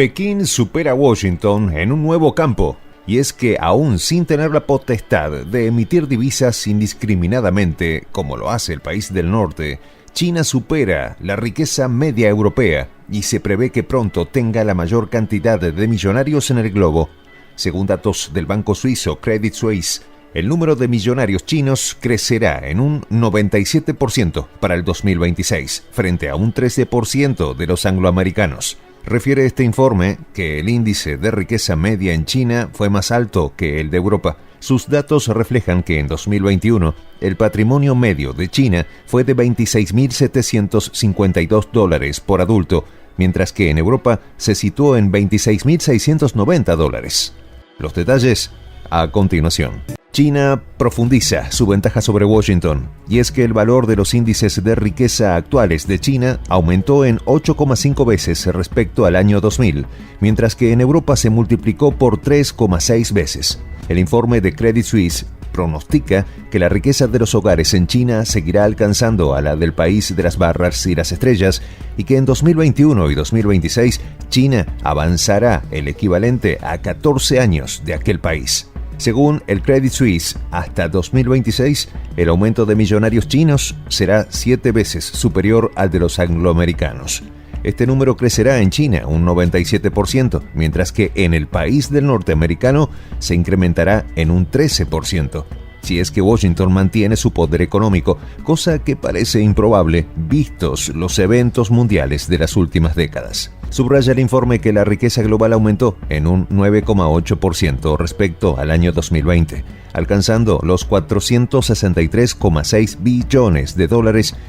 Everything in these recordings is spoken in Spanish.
Pekín supera a Washington en un nuevo campo, y es que aún sin tener la potestad de emitir divisas indiscriminadamente, como lo hace el país del norte, China supera la riqueza media europea y se prevé que pronto tenga la mayor cantidad de millonarios en el globo. Según datos del banco suizo Credit Suisse, el número de millonarios chinos crecerá en un 97% para el 2026, frente a un 13% de los angloamericanos. Refiere este informe que el índice de riqueza media en China fue más alto que el de Europa. Sus datos reflejan que en 2021 el patrimonio medio de China fue de $26.752 por adulto, mientras que en Europa se situó en $26.690. Los detalles a continuación. China profundiza su ventaja sobre Washington, y es que el valor de los índices de riqueza actuales de China aumentó en 8,5 veces respecto al año 2000, mientras que en Europa se multiplicó por 3,6 veces. El informe de Credit Suisse pronostica que la riqueza de los hogares en China seguirá alcanzando a la del país de las barras y las estrellas, y que en 2021 y 2026 China avanzará el equivalente a 14 años de aquel país. Según el Credit Suisse, hasta 2026, el aumento de millonarios chinos será 7 veces superior al de los angloamericanos. Este número crecerá en China un 97%, mientras que en el país del norteamericano se incrementará en un 13%. Si es que Washington mantiene su poder económico, cosa que parece improbable vistos los eventos mundiales de las últimas décadas. Subraya el informe que la riqueza global aumentó en un 9,8% respecto al año 2020, alcanzando los $463,6 billones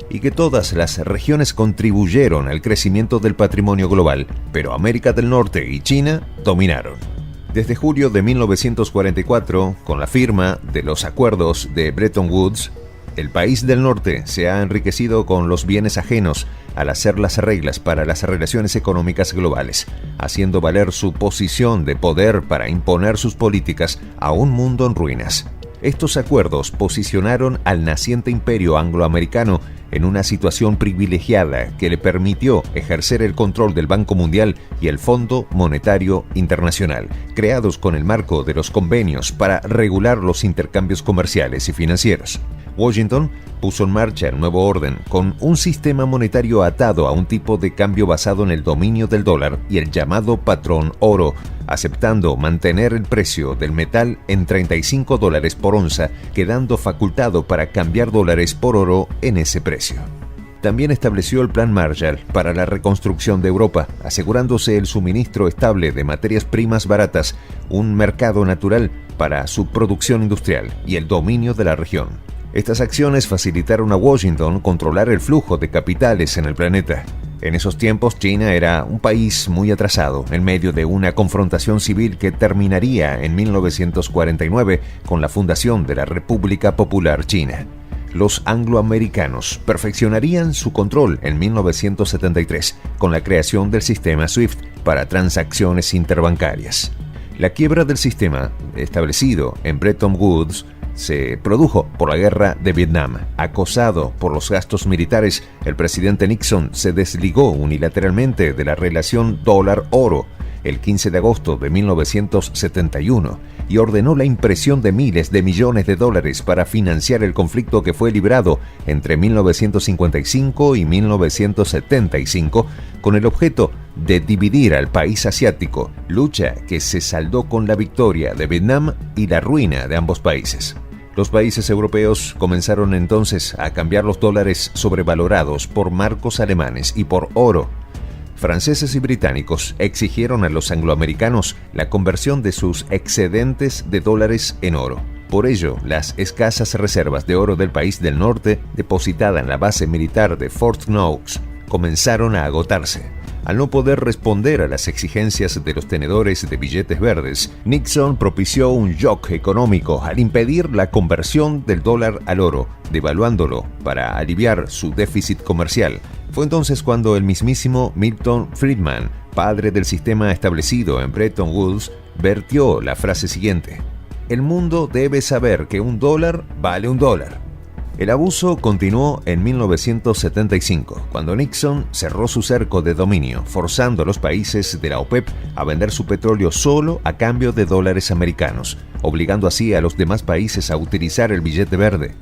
y que todas las regiones contribuyeron al crecimiento del patrimonio global, pero América del Norte y China dominaron. Desde julio de 1944, con la firma de los acuerdos de Bretton Woods, el país del norte se ha enriquecido con los bienes ajenos al hacer las reglas para las relaciones económicas globales, haciendo valer su posición de poder para imponer sus políticas a un mundo en ruinas. Estos acuerdos posicionaron al naciente imperio angloamericano en una situación privilegiada que le permitió ejercer el control del Banco Mundial y el Fondo Monetario Internacional, creados con el marco de los convenios para regular los intercambios comerciales y financieros. Washington puso en marcha el nuevo orden con un sistema monetario atado a un tipo de cambio basado en el dominio del dólar y el llamado patrón oro, aceptando mantener el precio del metal en $35 por onza, quedando facultado para cambiar dólares por oro en ese precio. También estableció el Plan Marshall para la reconstrucción de Europa, asegurándose el suministro estable de materias primas baratas, un mercado natural para su producción industrial y el dominio de la región. Estas acciones facilitaron a Washington controlar el flujo de capitales en el planeta. En esos tiempos, China era un país muy atrasado, en medio de una confrontación civil que terminaría en 1949 con la fundación de la República Popular China. Los angloamericanos perfeccionarían su control en 1973 con la creación del sistema SWIFT para transacciones interbancarias. La quiebra del sistema, establecido en Bretton Woods, se produjo por la guerra de Vietnam. Acosado por los gastos militares, el presidente Nixon se desligó unilateralmente de la relación dólar-oro el 15 de agosto de 1971 y ordenó la impresión de miles de millones de dólares para financiar el conflicto que fue librado entre 1955 y 1975 con el objeto de dividir al país asiático, lucha que se saldó con la victoria de Vietnam y la ruina de ambos países. Los países europeos comenzaron entonces a cambiar los dólares sobrevalorados por marcos alemanes y por oro. Franceses y británicos exigieron a los angloamericanos la conversión de sus excedentes de dólares en oro. Por ello, las escasas reservas de oro del país del norte, depositada en la base militar de Fort Knox, comenzaron a agotarse. Al no poder responder a las exigencias de los tenedores de billetes verdes, Nixon propició un shock económico al impedir la conversión del dólar al oro, devaluándolo para aliviar su déficit comercial. Fue entonces cuando el mismísimo Milton Friedman, padre del sistema establecido en Bretton Woods, vertió la frase siguiente: «El mundo debe saber que $1 vale $1». El abuso continuó en 1975, cuando Nixon cerró su cerco de dominio, forzando a los países de la OPEP a vender su petróleo solo a cambio de dólares americanos, obligando así a los demás países a utilizar el billete verde.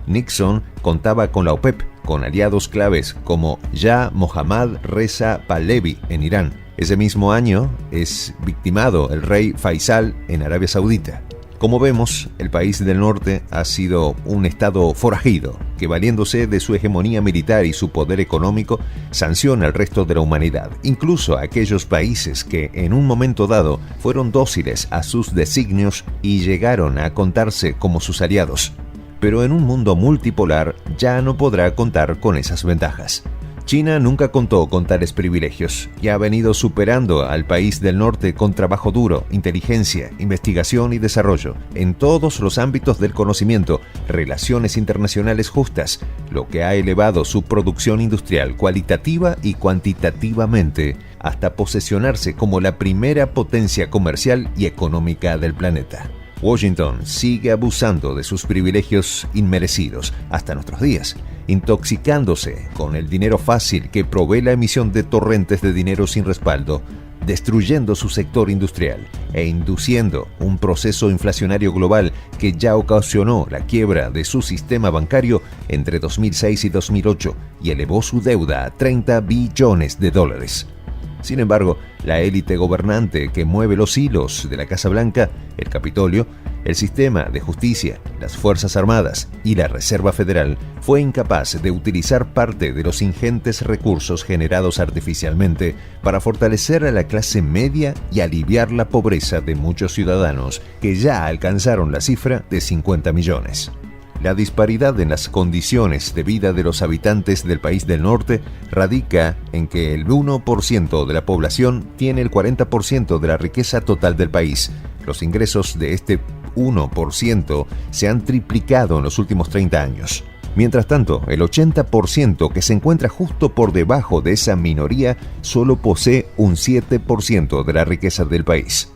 Nixon contaba con la OPEP, con aliados claves como Shah Mohammad Reza Pahlavi en Irán. Ese mismo año es victimado el rey Faisal en Arabia Saudita. Como vemos, el país del norte ha sido un estado forajido que, valiéndose de su hegemonía militar y su poder económico, sanciona al resto de la humanidad, incluso a aquellos países que en un momento dado fueron dóciles a sus designios y llegaron a contarse como sus aliados. Pero en un mundo multipolar ya no podrá contar con esas ventajas. China nunca contó con tales privilegios y ha venido superando al país del norte con trabajo duro, inteligencia, investigación y desarrollo en todos los ámbitos del conocimiento, relaciones internacionales justas, lo que ha elevado su producción industrial cualitativa y cuantitativamente hasta posesionarse como la primera potencia comercial y económica del planeta. Washington sigue abusando de sus privilegios inmerecidos hasta nuestros días, intoxicándose con el dinero fácil que provee la emisión de torrentes de dinero sin respaldo, destruyendo su sector industrial e induciendo un proceso inflacionario global que ya ocasionó la quiebra de su sistema bancario entre 2006 y 2008 y elevó su deuda a 30 billones de dólares. Sin embargo, la élite gobernante que mueve los hilos de la Casa Blanca, el Capitolio, el sistema de justicia, las Fuerzas Armadas y la Reserva Federal fue incapaz de utilizar parte de los ingentes recursos generados artificialmente para fortalecer a la clase media y aliviar la pobreza de muchos ciudadanos que ya alcanzaron la cifra de 50 millones. La disparidad en las condiciones de vida de los habitantes del país del norte radica en que el 1% de la población tiene el 40% de la riqueza total del país. Los ingresos de este 1% se han triplicado en los últimos 30 años. Mientras tanto, el 80% que se encuentra justo por debajo de esa minoría solo posee un 7% de la riqueza del país.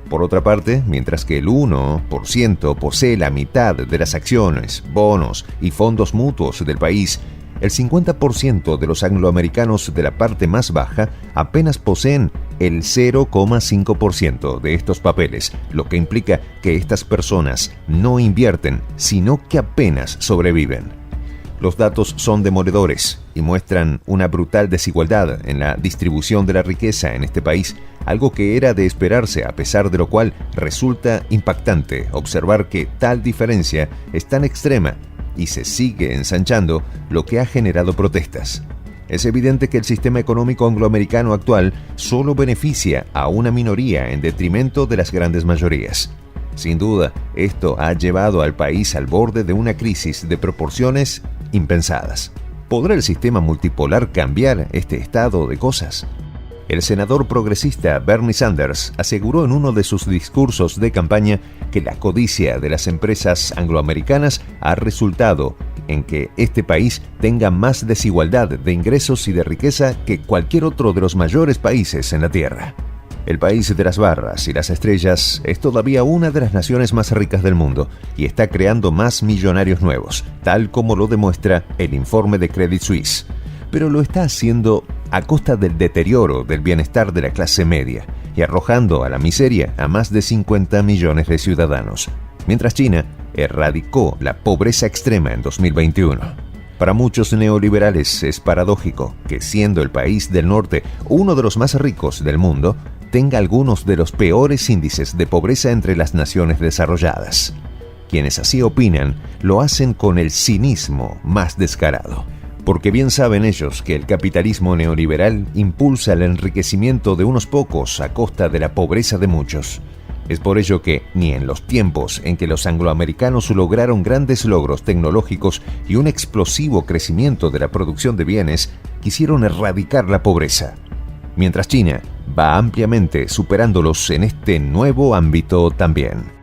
Por otra parte, mientras que el 1% posee la mitad de las acciones, bonos y fondos mutuos del país, el 50% de los angloamericanos de la parte más baja apenas poseen el 0,5% de estos papeles, lo que implica que estas personas no invierten, sino que apenas sobreviven. Los datos son demoledores y muestran una brutal desigualdad en la distribución de la riqueza en este país, algo que era de esperarse, a pesar de lo cual resulta impactante observar que tal diferencia es tan extrema y se sigue ensanchando, lo que ha generado protestas. Es evidente que el sistema económico angloamericano actual solo beneficia a una minoría en detrimento de las grandes mayorías. Sin duda, esto ha llevado al país al borde de una crisis de proporciones impensadas. ¿Podrá el sistema multipolar cambiar este estado de cosas? El senador progresista Bernie Sanders aseguró en uno de sus discursos de campaña que la codicia de las empresas angloamericanas ha resultado en que este país tenga más desigualdad de ingresos y de riqueza que cualquier otro de los mayores países en la Tierra. El país de las barras y las estrellas es todavía una de las naciones más ricas del mundo y está creando más millonarios nuevos, tal como lo demuestra el informe de Credit Suisse. Pero lo está haciendo a costa del deterioro del bienestar de la clase media y arrojando a la miseria a más de 50 millones de ciudadanos, mientras China erradicó la pobreza extrema en 2021. Para muchos neoliberales es paradójico que, siendo el país del norte uno de los más ricos del mundo, tenga algunos de los peores índices de pobreza entre las naciones desarrolladas. Quienes así opinan lo hacen con el cinismo más descarado, porque bien saben ellos que el capitalismo neoliberal impulsa el enriquecimiento de unos pocos a costa de la pobreza de muchos. Es por ello que, ni en los tiempos en que los angloamericanos lograron grandes logros tecnológicos y un explosivo crecimiento de la producción de bienes, quisieron erradicar la pobreza, mientras China va ampliamente superándolos en este nuevo ámbito también.